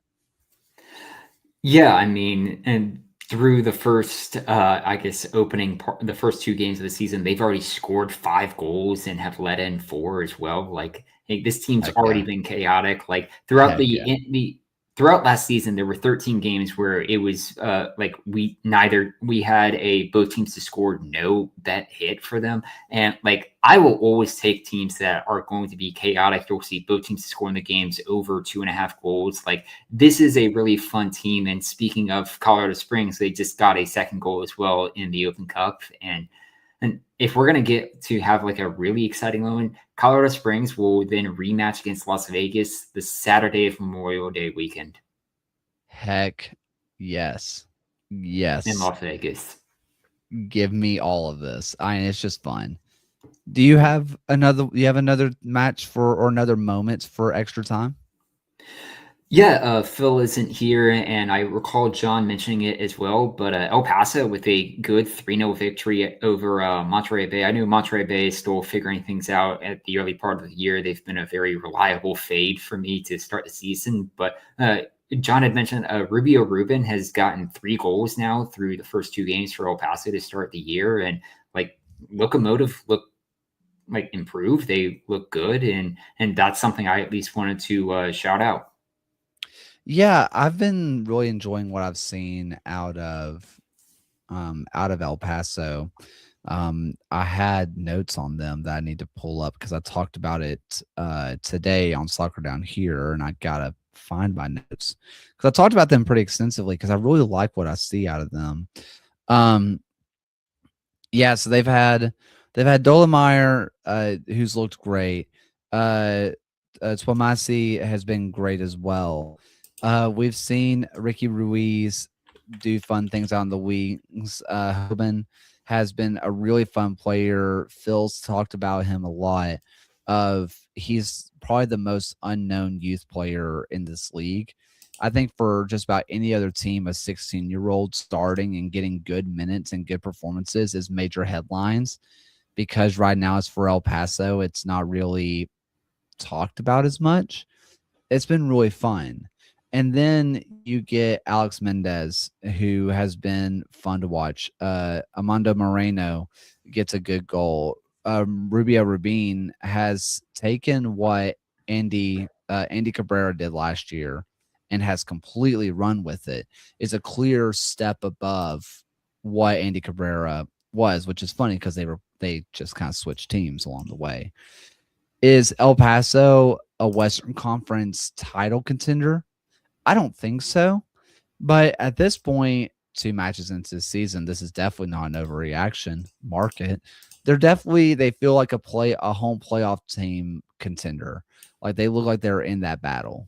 Yeah, I mean, and through the first, I guess, the first 2 games of the season, they've already scored 5 goals and have let in 4 as well. Like this team's already been chaotic. Like throughout the throughout last season, there were 13 games where it was like we had a both teams to score no bet hit for them, and like I will always take teams that are going to be chaotic. You'll see both teams to score in the games over 2.5 goals. Like this is a really fun team. And speaking of Colorado Springs, they just got a second goal as well in the Open Cup, and if we're gonna get to have like a really exciting moment, Colorado Springs will then rematch against Las Vegas the Saturday of Memorial Day weekend Heck yes. in Yes. Las Vegas. Give me all of this. It's just fun. Do you have another match for or another moments for extra time? Yeah, Phil isn't here, and I recall John mentioning it as well. But El Paso with a good 3-0 victory over Monterey Bay. I knew Monterey Bay is still figuring things out at the early part of the year. They've been a very reliable fade for me to start the season. But John had mentioned Rubio Rubin has gotten 3 goals now through the first 2 games for El Paso to start the year. And like Locomotive look like improved. They look good. And that's something I at least wanted to shout out. Yeah, I've been really enjoying what I've seen out of El Paso. I had notes on them that I need to pull up because I talked about it today on Soccer Down Here, and I gotta find my notes because I talked about them pretty extensively because I really like what I see out of them. Um, yeah, so they've had Dolomeyer, who's looked great. Uh, Twamasi has been great as well. We've seen Ricky Ruiz do fun things on the wings. Hoban has been a really fun player. Phil's talked about him a lot. He's probably the most unknown youth player in this league. I think for just about any other team, a 16-year-old starting and getting good minutes and good performances is major headlines because right now it's for El Paso. It's not really talked about as much. It's been really fun. And then you get Alex Mendez, who has been fun to watch. Amando Moreno gets a good goal. Rubio Rubin has taken what Andy Cabrera did last year and has completely run with it. It's a clear step above what Andy Cabrera was, which is funny because they just kind of switched teams along the way. Is El Paso a Western Conference title contender? I don't think so. But at this point, 2 matches into the season, this is definitely not an overreaction market. They feel like a home playoff team contender. Like they look like they're in that battle.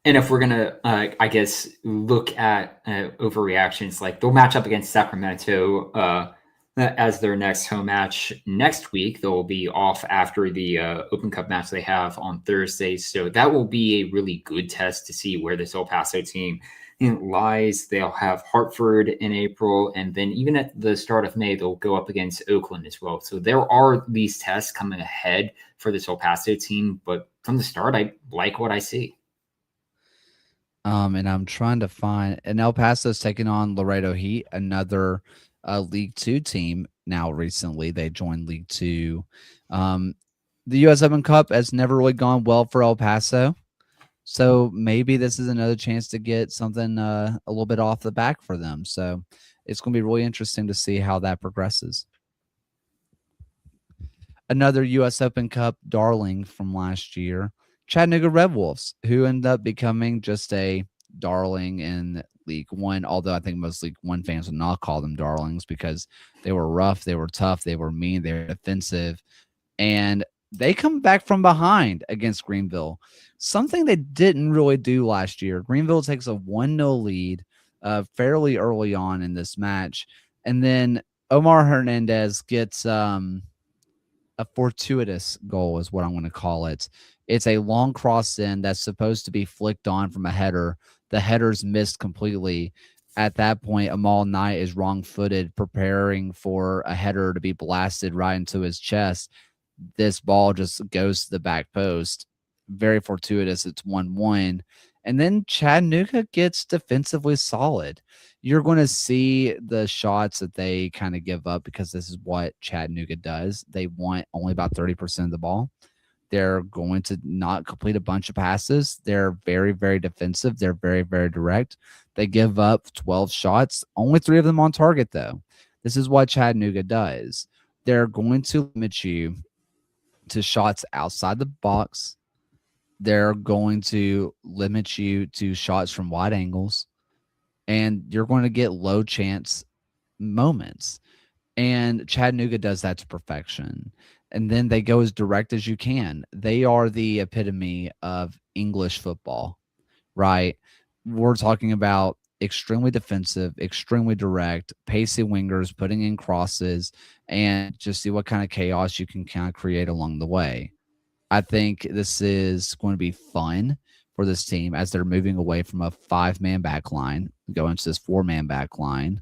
And if we're gonna, I guess, look at overreactions, like they'll match up against Sacramento as their next home match next week. They'll be off after the Open Cup match they have on Thursday, so that will be a really good test to see where this El Paso team lies. They'll have Hartford in April, and then even at the start of May, they'll go up against Oakland as well. So there are these tests coming ahead for this El Paso team, but from the start, I like what I see. And I'm trying to find and El Paso's taking on Laredo Heat, another League Two team. Now recently they joined League Two. The U.S. Open Cup has never really gone well for El Paso, so maybe this is another chance to get something a little bit off the back for them. So it's going to be really interesting to see how that progresses. Another U.S. Open Cup darling from last year, Chattanooga Red Wolves, who ended up becoming just a darling in League One. Although I think most League One fans would not call them darlings because they were rough, they were tough, they were mean, they were defensive, and they come back from behind against Greenville. Something they didn't really do last year. Greenville takes a 1-0 lead fairly early on in this match, and then Omar Hernandez gets a fortuitous goal is what I'm going to call it. It's a long cross in that's supposed to be flicked on from a header. The header's missed completely. At that point, Amal Knight is wrong-footed, preparing for a header to be blasted right into his chest. This ball just goes to the back post. Very fortuitous. It's 1-1. And then Chattanooga gets defensively solid. You're going to see the shots that they kind of give up because this is what Chattanooga does. They want only about 30% of the ball. They're going to not complete a bunch of passes. They're very, very defensive. They're very, very direct. They give up 12 shots, only 3 of them on target, though. This is what Chattanooga does. They're going to limit you to shots outside the box. They're going to limit you to shots from wide angles, and you're going to get low chance moments. And Chattanooga does that to perfection. And then they go as direct as you can. They are the epitome of English football, right? We're talking about extremely defensive, extremely direct, pacey wingers, putting in crosses, and just see what kind of chaos you can kind of create along the way. I think this is going to be fun for this team as they're moving away from a 5-man back line, going to this 4-man back line.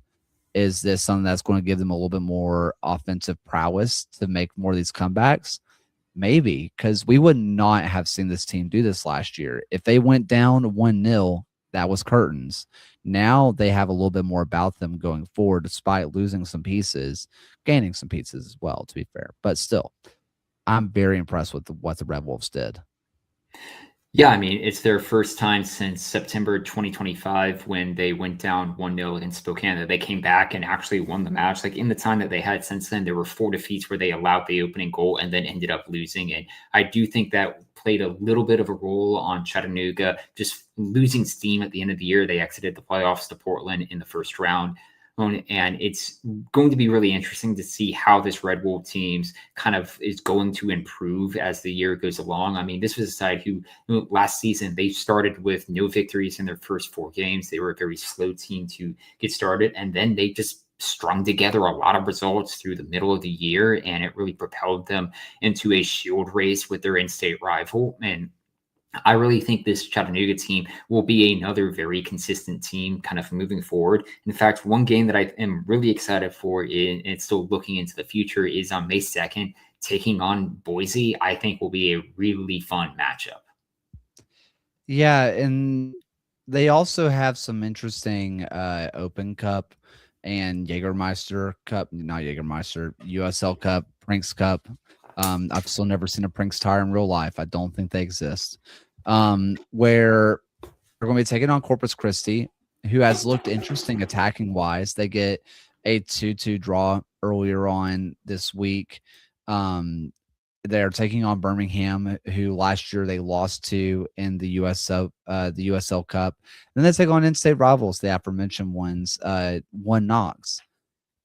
Is this something that's going to give them a little bit more offensive prowess to make more of these comebacks? Maybe, because we would not have seen this team do this last year. If they went down 1-0, that was curtains. Now they have a little bit more about them going forward, despite losing some pieces, gaining some pieces as well, to be fair. But still, I'm very impressed with what the Red Wolves did. Yeah, I mean, it's their first time since September 2025 when they went down 1-0 against Spokane that they came back and actually won the match. Like in the time that they had since then, there were 4 defeats where they allowed the opening goal and then ended up losing. And I do think that played a little bit of a role on Chattanooga just losing steam at the end of the year. They exited the playoffs to Portland in the first round. And it's going to be really interesting to see how this Red Wolf teams kind of is going to improve as the year goes along. I mean, this was a side who last season, they started with no victories in their first 4 games. They were a very slow team to get started. And then they just strung together a lot of results through the middle of the year. And it really propelled them into a shield race with their in-state rival. And I really think this Chattanooga team will be another very consistent team kind of moving forward. In fact, one game that I am really excited for, and it's still looking into the future, is on May 2nd, taking on Boise. I think will be a really fun matchup. Yeah, and they also have some interesting Open Cup and Jägermeister Cup, not Jägermeister, USL Cup, Prinks Cup. I've still never seen a Prinks tire in real life. I don't think they exist. Where they're going to be taking on Corpus Christi, who has looked interesting attacking wise. They get a 2-2 draw earlier on this week. They're taking on Birmingham, who last year they lost to in the USL Cup. Then they take on in-state rivals, the aforementioned ones, One Knox.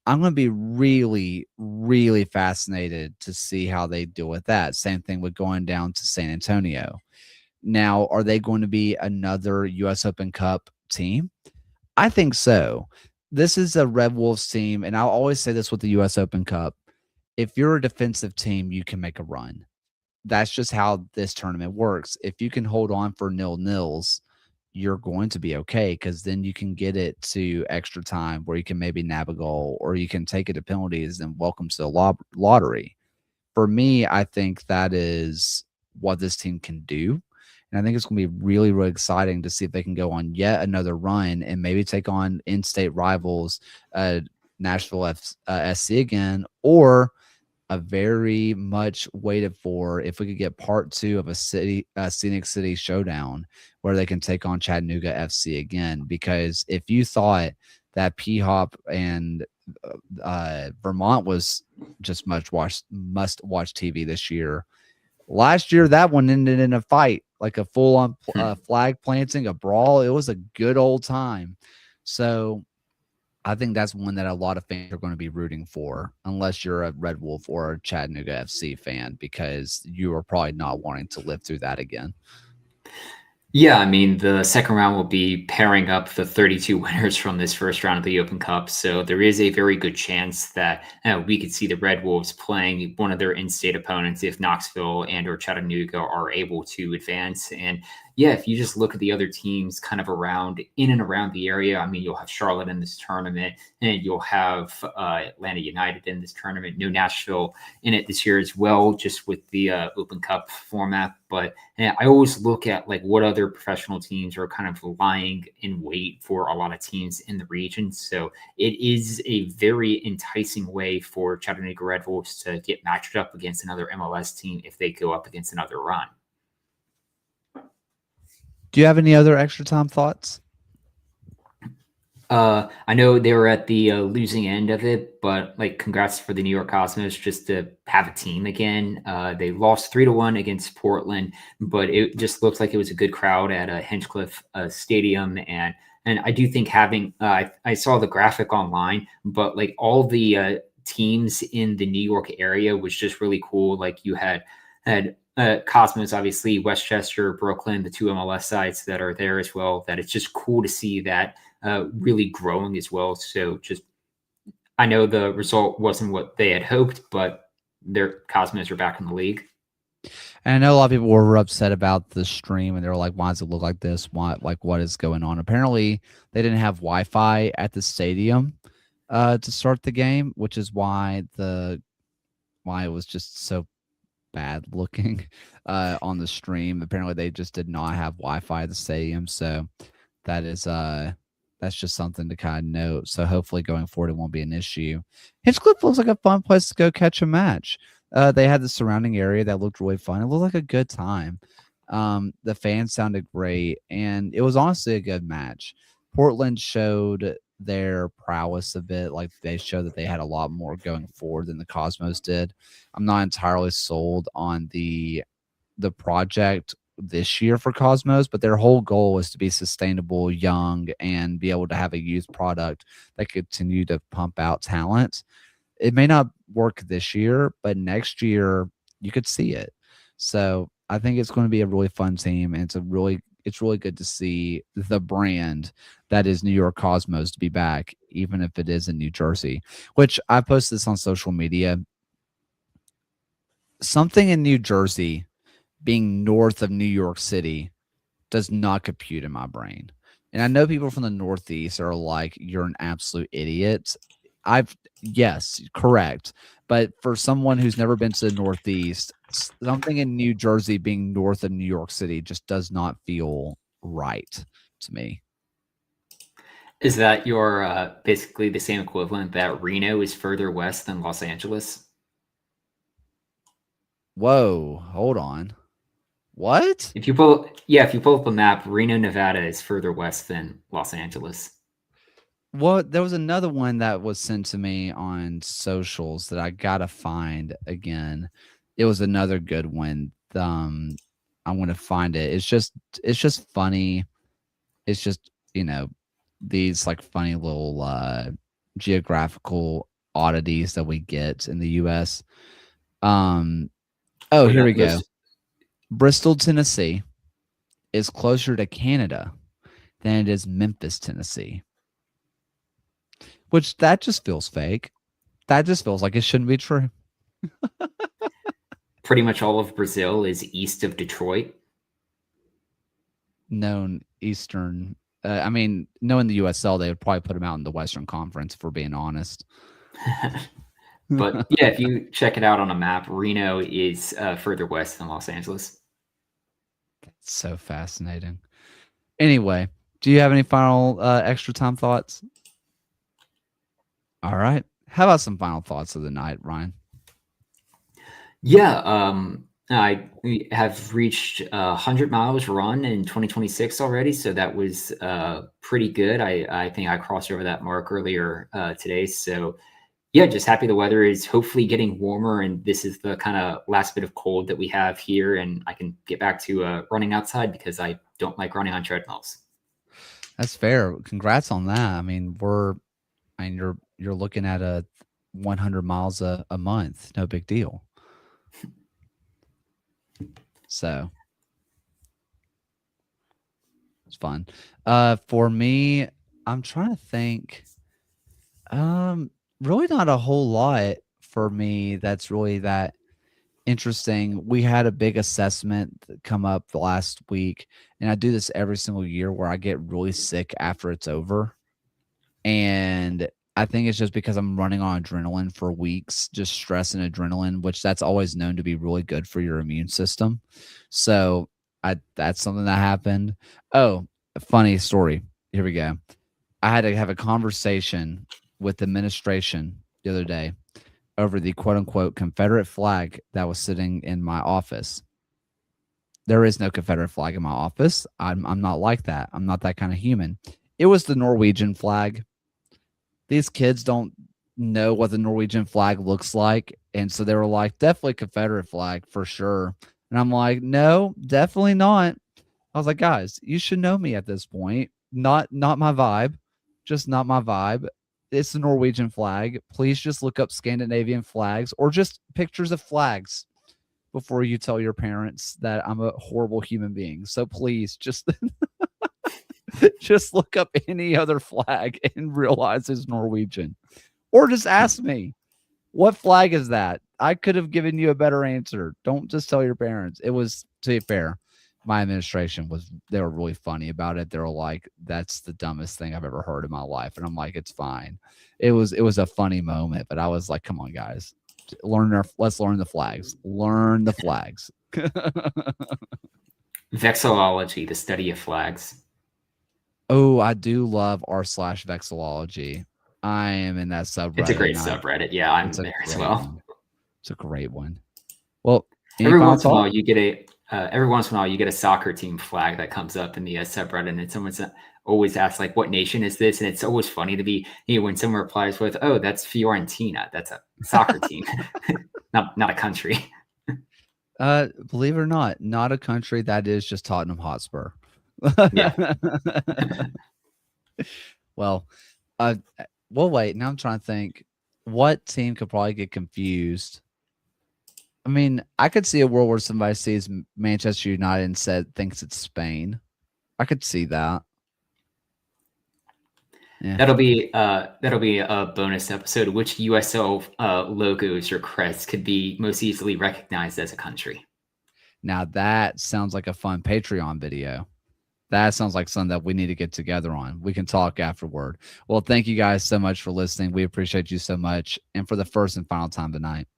I'm going to be really, really fascinated to see how they deal with that. Same thing with going down to San Antonio. Now, are they going to be another U.S. Open Cup team? I think so. This is a Red Wolves team, and I'll always say this with the U.S. Open Cup. If you're a defensive team, you can make a run. That's just how this tournament works. If you can hold on for 0-0s, you're going to be okay, because then you can get it to extra time where you can maybe nab a goal, or you can take it to penalties and welcome to the lottery. For me, I think that is what this team can do. And I think it's going to be really, really exciting to see if they can go on yet another run and maybe take on in-state rivals, Nashville SC again, or a very much waited for, if we could get part 2 of a Scenic City showdown where they can take on Chattanooga FC again. Because if you thought that P-Hop and Vermont was just must-watch TV this year, last year that one ended in a fight, like a full-on flag planting, a brawl. It was a good old time. So I think that's one that a lot of fans are going to be rooting for, unless you're a Red Wolf or a Chattanooga FC fan, because you are probably not wanting to live through that again. Yeah, I mean, the second round will be pairing up the 32 winners from this first round of the Open Cup. So there is a very good chance that we could see the Red Wolves playing one of their in-state opponents if Knoxville and or Chattanooga are able to advance. And yeah, if you just look at the other teams kind of around in and around the area, I mean, you'll have Charlotte in this tournament, and you'll have Atlanta United in this tournament. No Nashville in it this year as well, just with the Open Cup format. But I always look at like what other professional teams are kind of lying in wait for a lot of teams in the region. So it is a very enticing way for Chattanooga Red Wolves to get matched up against another MLS team if they go up against another run. Do you have any other extra time thoughts? I know they were at the losing end of it, but like, congrats for the New York Cosmos just to have a team again. They lost 3-1 against Portland, but it just looks like it was a good crowd at Hinchcliffe Stadium, and I do think having I saw the graphic online, but like all the teams in the New York area was just really cool. Like you had Cosmos, obviously Westchester, Brooklyn, the two MLS sites that are there as well. That it's just cool to see that really growing as well. So just, I know the result wasn't what they had hoped, but their Cosmos are back in the league. And I know a lot of people were upset about the stream, and they were like, "Why does it look like this? Why, like, what is going on?" Apparently, they didn't have Wi-Fi at the stadium to start the game, which is why it was just so bad looking on the stream. Apparently, they just did not have Wi-Fi at the stadium, so that is that's just something to kind of note. So hopefully going forward, it won't be an issue. Hinchcliffe looks like a fun place to go catch a match. They had the surrounding area that looked really fun. It looked like a good time. The fans sounded great, and it was honestly a good match. Portland showed their prowess a bit. Like, they showed that they had a lot more going forward than the Cosmos did. I'm not entirely sold on the project this year for Cosmos, but their whole goal is to be sustainable, young, and be able to have a youth product that continue to pump out talent. It may not work this year, but next year you could see it. So I think it's going to be a really fun team, and it's really good to see the brand that is New York Cosmos to be back, even if it is in New Jersey. Which I posted this on social media. Something in New Jersey being north of New York City does not compute in my brain. And I know people from the Northeast are like, "You're an absolute idiot." Yes, correct. But for someone who's never been to the Northeast, something in New Jersey being north of New York City just does not feel right to me. Is that your basically the same equivalent that Reno is further west than Los Angeles? Whoa, hold on. What? If you pull up a map, Reno, Nevada is further west than Los Angeles. Well, there was another one that was sent to me on socials that I gotta find again. It was another good one. I want to find it. It's just funny. It's just, these like funny little geographical oddities that we get in the US. Oh, here we go. Bristol, Tennessee is closer to Canada than it is Memphis, Tennessee. Which, that just feels fake. That just feels like it shouldn't be true. Pretty much all of Brazil is east of Detroit. Known Eastern. I mean, knowing the USL, they would probably put them out in the Western Conference, for being honest. But yeah, if you check it out on a map, Reno is further west than Los Angeles. That's so fascinating. Anyway, do you have any final extra time thoughts? All right. How about some final thoughts of the night, Ryan? Yeah, I have reached 100 miles run in 2026 already, so that was pretty good. I think I crossed over that mark earlier today. So yeah, just happy the weather is hopefully getting warmer, and this is the kind of last bit of cold that we have here, and I can get back to running outside because I don't like running on treadmills. That's fair. Congrats on that. I mean, you're looking at a 100 miles a month. No big deal. So it's fun. For me, I'm trying to think. Really not a whole lot for me that's really that interesting. We had a big assessment come up the last week, and I do this every single year where I get really sick after it's over. And I think it's just because I'm running on adrenaline for weeks, just stress and adrenaline, which that's always known to be really good for your immune system. So that's something that happened. Oh, funny story. Here we go. I had to have a conversation with the administration the other day over the quote unquote Confederate flag that was sitting in my office. There is no Confederate flag in my office. I'm not like that. I'm not that kind of human. It was the Norwegian flag. These kids don't know what the Norwegian flag looks like. And so they were like, definitely Confederate flag for sure. And I'm like, no, definitely not. I was like, guys, you should know me at this point. Not my vibe. Just not my vibe. It's the Norwegian flag. Please just look up Scandinavian flags or just pictures of flags before you tell your parents that I'm a horrible human being. So please just just look up any other flag and realize it's Norwegian. Or just ask me, what flag is that? I could have given you a better answer. Don't just tell your parents. It was, to be fair, my administration they were really funny about it. They were like, that's the dumbest thing I've ever heard in my life. And I'm like, it's fine. It was a funny moment, but I was like, come on, guys. Let's learn the flags. Learn the flags. Vexillology, the study of flags. Oh, I do love r/vexillology. I am in that subreddit. It's a great subreddit. Yeah, I'm there as well. One. It's a great one. Well, every once in a while you get a soccer team flag that comes up in the subreddit, and someone's always asks like, "What nation is this?" And it's always funny to me when someone replies with, "Oh, that's Fiorentina. That's a soccer team, not a country." Believe it or not a country. That is just Tottenham Hotspur. Yeah. Well, wait. Now I'm trying to think. What team could probably get confused? I mean, I could see a world where somebody sees Manchester United and thinks it's Spain. I could see that. Yeah. That'll be a bonus episode. Which USL logos or crests could be most easily recognized as a country? Now that sounds like a fun Patreon video. That sounds like something that we need to get together on. We can talk afterward. Well, thank you guys so much for listening. We appreciate you so much. And for the first and final time tonight,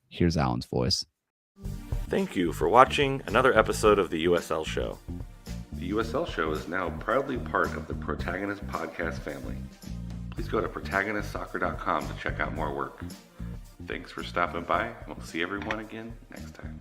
here's Alan's voice. Thank you for watching another episode of the USL Show. The USL Show is now proudly part of the Protagonist podcast family. Please go to protagonistsoccer.com to check out more work. Thanks for stopping by, and we'll see everyone again next time.